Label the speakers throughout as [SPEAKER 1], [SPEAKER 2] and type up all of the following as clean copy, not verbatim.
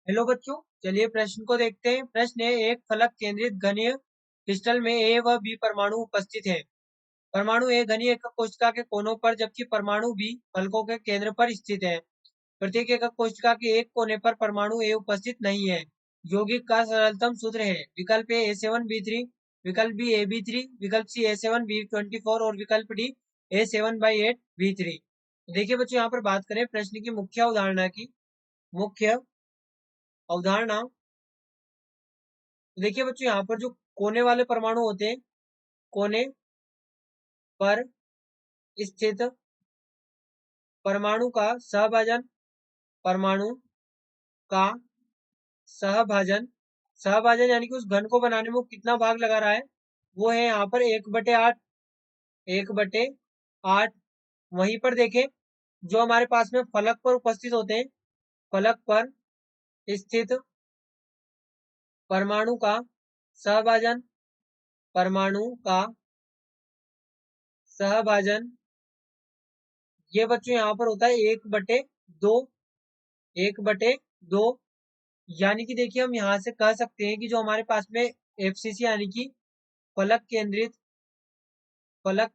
[SPEAKER 1] Hello बच्चों, चलिए प्रश्न को देखते हैं। प्रश्न है, एक फलक केंद्रित घनीय क्रिस्टल में ए व बी परमाणु उपस्थित है। परमाणु ए घनीय एकक कोशिका के कोनों पर जबकि परमाणु बी फलकों के केंद्र पर स्थित है। प्रत्येक एकक कोशिका के एक कोने पर परमाणु ए उपस्थित नहीं है। यौगिक का सरलतम सूत्र है। विकल्प ए A7B3, विकल्प बी AB3, विकल्प सी A7B24 और विकल्प डी A7/8B3। देखिए बच्चों, यहाँ पर बात करें प्रश्न की मुख्य अवधारणा की। मुख्य अवधारणा, देखिए बच्चों, यहाँ पर जो कोने वाले परमाणु होते हैं, कोने पर स्थित परमाणु का सहभाजन, परमाणु का सहभाजन, सहभाजन यानी कि उस घन को बनाने में वो कितना भाग लगा रहा है, वो है यहाँ पर 1/8। 1/8। वहीं पर देखें, जो हमारे पास में फलक पर उपस्थित होते हैं, फलक पर स्थित परमाणु का सहभाजन, परमाणु का सहभाजन, ये बच्चों यहाँ पर होता है 1/2। 1/2। यानी कि देखिए, हम यहाँ से कह सकते हैं कि जो हमारे पास में एफसीसी यानी कि फलक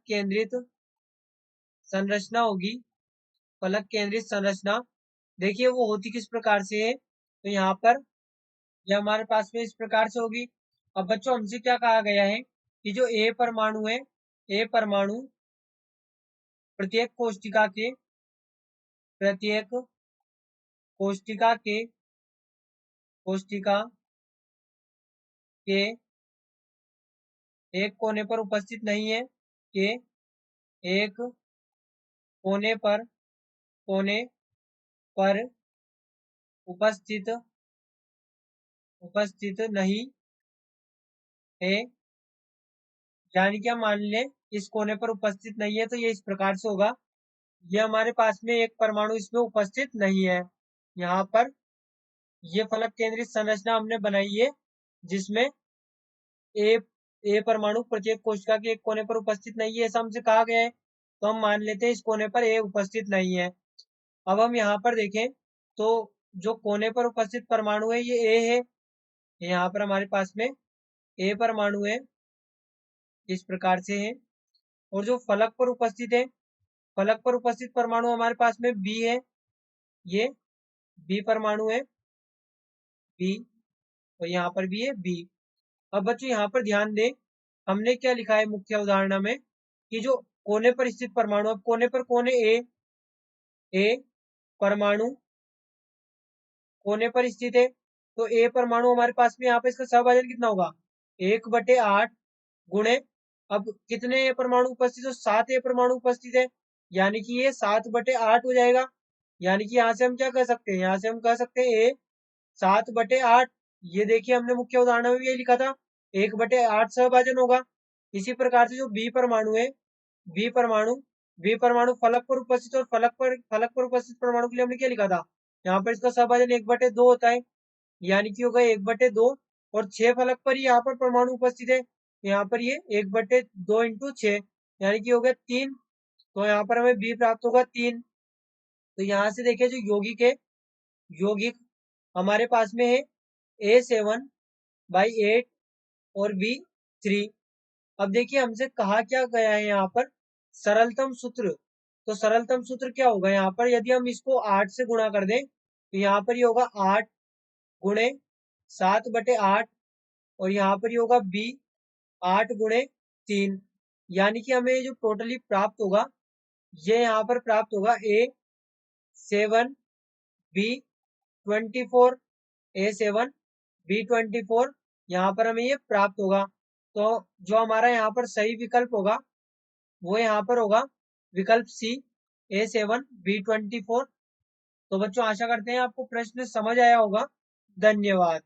[SPEAKER 1] केंद्रित संरचना होगी, फलक केंद्रित संरचना, देखिए वो होती किस प्रकार से है। तो यहाँ पर यह हमारे पास में इस प्रकार से होगी। अब बच्चों, हमसे क्या कहा गया है कि जो ए परमाणु है, ए परमाणु प्रत्येक कोशिका के कोशिका के एक कोने पर उपस्थित नहीं है, के एक कोने पर उपस्थित नहीं है। यानी कि हम मान लें इस कोने पर उपस्थित नहीं है, तो ये इस प्रकार से होगा। ये हमारे पास में एक परमाणु इसमें उपस्थित नहीं है। यहाँ पर ये फलक केंद्रित संरचना हमने बनाई है, जिसमें ए ए परमाणु प्रत्येक कोशिका के एक कोने पर उपस्थित नहीं है, ऐसा हमसे कहा गया है। तो हम मान लेते हैं इस कोने पर ए उपस्थित नहीं है। अब हम यहाँ पर देखें तो जो कोने पर उपस्थित परमाणु है, ये ए है। यहाँ पर हमारे पास में ए परमाणु है, इस प्रकार से है। और जो फलक पर उपस्थित है, फलक पर उपस्थित परमाणु हमारे पास में बी है, ये बी परमाणु है, बी। और यहाँ पर भी है बी। अब बच्चों, यहाँ पर ध्यान दें, हमने क्या लिखा है मुख्य अवधारणा में कि जो कोने पर स्थित परमाणु, अब कोने पर कौन है, ए परमाणु कोने पर स्थित है। तो ए परमाणु हमारे पास में यहाँ पे इसका सहभाजन कितना होगा, 1/8 गुणे, अब कितने ए परमाणु उपस्थित है, 7 ए परमाणु उपस्थित है, यानी कि ये 7/8 हो जाएगा। यानी कि यहाँ से हम क्या कह सकते हैं, यहाँ से हम कह सकते हैं ए 7/8। ये देखिए, हमने मुख्य उदाहरण में भी यही लिखा था, 1/8 सहभाजन होगा। इसी प्रकार से जो बी परमाणु है, बी परमाणु बी परमाणु फलक पर उपस्थित, और फलक पर उपस्थित परमाणु के लिए हमने क्या लिखा था, यहाँ पर इसका सहभाजन 1/2 होता है। यानी कि होगा 1/2। और 6 फलक पर ही यहाँ पर परमाणु उपस्थित है, यहाँ पर ये 1/2 इंटू 6, यानी कि हो गया 3। तो यहाँ पर हमें बी प्राप्त होगा 3। तो यहाँ से देखिए, जो यौगिक हमारे पास में है A7/8 और B3। अब देखिए, हमसे कहा क्या गया है यहाँ पर, सरलतम सूत्र। तो सरलतम सूत्र क्या होगा, यहाँ पर यदि हम इसको 8 से गुणा कर दें, तो यहाँ पर ये होगा 8 गुणे 7/8, और यहाँ पर ये होगा B 8 गुणे 3। यानी कि हमें जो टोटली प्राप्त होगा, ये यहाँ पर प्राप्त होगा A7B24, A7B24, यहाँ पर हमें ये प्राप्त होगा। तो जो हमारा यहाँ पर सही विकल्प होगा, वो यहाँ पर होगा विकल्प सी, A7B24। तो बच्चों, आशा करते हैं आपको प्रश्न समझ आया होगा। धन्यवाद।